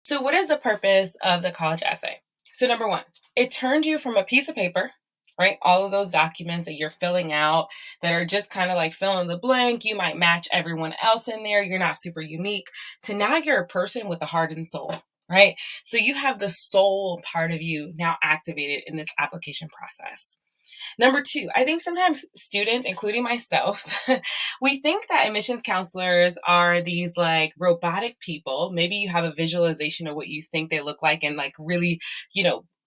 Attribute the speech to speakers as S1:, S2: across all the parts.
S1: So, what is the purpose of the college essay? So, number one, it turned you from a piece of paper, right? All of those documents that you're filling out that are just kind of like fill in the blank. You might match everyone else in there. You're not super unique. To now you're a person with a heart and soul, right? So, you have the soul part of you now activated in this application process. Number two, I think sometimes students, including myself, we think that admissions counselors are these like robotic people. Maybe you have a visualization of what you think they look like and like really,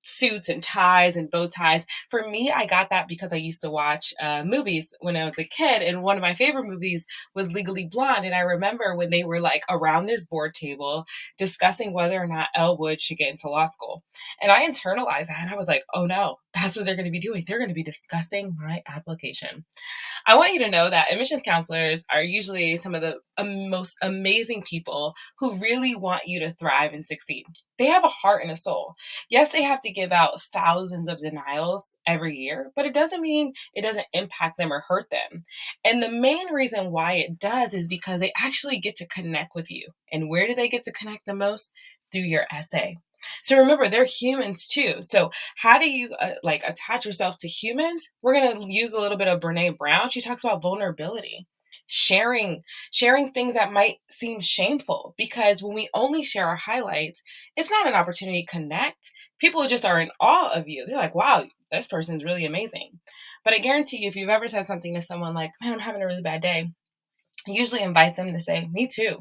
S1: suits and ties and bow ties. For me, I got that because I used to watch movies when I was a kid. And one of my favorite movies was Legally Blonde. And I remember when they were like around this board table discussing whether or not Elle Wood should get into law school. And I internalized that and I was like, oh no, that's what they're going to be doing. They're going to be discussing my application. I want you to know that admissions counselors are usually some of the most amazing people who really want you to thrive and succeed. They have a heart and a soul. Yes, they have to give out thousands of denials every year, but it doesn't mean it doesn't impact them or hurt them. And the main reason why it does is because they actually get to connect with you. And where do they get to connect the most? Through your essay. So remember, they're humans too. So how do you like attach yourself to humans? We're going to use a little bit of Brene Brown. She talks about vulnerability, sharing things that might seem shameful, because when we only share our highlights, it's not an opportunity to connect. People just are in awe of you. They're like, wow, this person's really amazing. But I guarantee you, if you've ever said something to someone like, man, I'm having a really bad day, usually invite them to say, me too,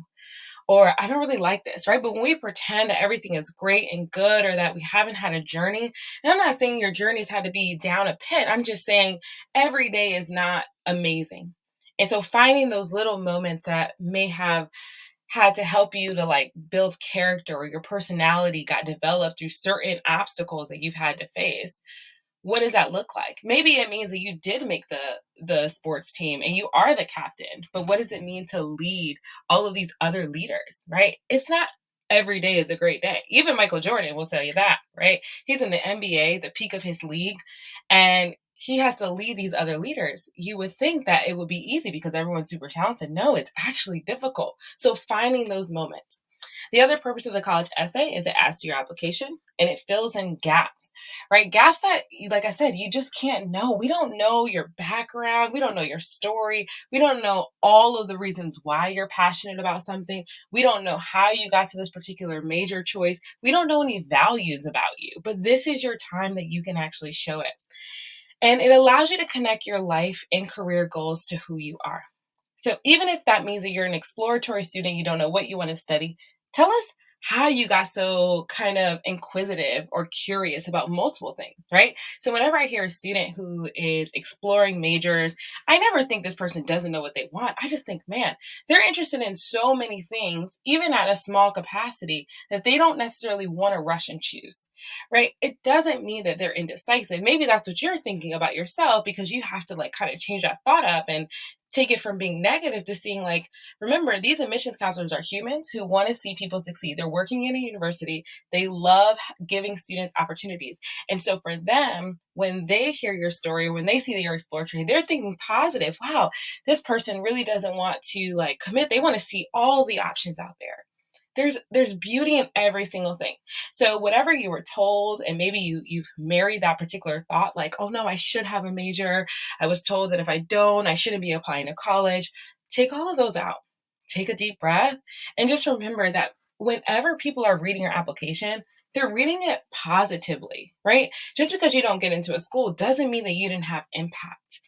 S1: or I don't really like this, right? But when we pretend that everything is great and good, or that we haven't had a journey, and I'm not saying your journeys had to be down a pit, I'm just saying every day is not amazing. And so finding those little moments that may have had to help you to like build character, or your personality got developed through certain obstacles that you've had to face, what does that look like? Maybe it means that you did make the sports team and you are the captain, but what does it mean to lead all of these other leaders, right? It's not every day is a great day. Even Michael Jordan will tell you that, right? He's in the NBA, the peak of his league, and he has to lead these other leaders. You would think that it would be easy because everyone's super talented. No, it's actually difficult. So finding those moments. The other purpose of the college essay is it adds to your application and it fills in gaps, right? Gaps that, like I said, you just can't know. We don't know your background. We don't know your story. We don't know all of the reasons why you're passionate about something. We don't know how you got to this particular major choice. We don't know any values about you, but this is your time that you can actually show it. And it allows you to connect your life and career goals to who you are. So even if that means that you're an exploratory student, you don't know what you want to study, tell us how you got so kind of inquisitive or curious about multiple things, right? So whenever I hear a student who is exploring majors, I never think this person doesn't know what they want. I just think, man, they're interested in so many things, even at a small capacity, that they don't necessarily want to rush and choose, right? It doesn't mean that they're indecisive. Maybe that's what you're thinking about yourself, because you have to like kind of change that thought up and take it from being negative to seeing like, remember, these admissions counselors are humans who want to see people succeed. They're working in a university. They love giving students opportunities. And so for them, when they hear your story, when they see that you're exploratory, they're thinking positive. Wow, this person really doesn't want to like commit. They want to see all the options out there. There's beauty in every single thing. So whatever you were told, and maybe you've married that particular thought, like, oh no, I should have a major. I was told that if I don't, I shouldn't be applying to college. Take all of those out. Take a deep breath and just remember that whenever people are reading your application, they're reading it positively, right? Just because you don't get into a school doesn't mean that you didn't have impact.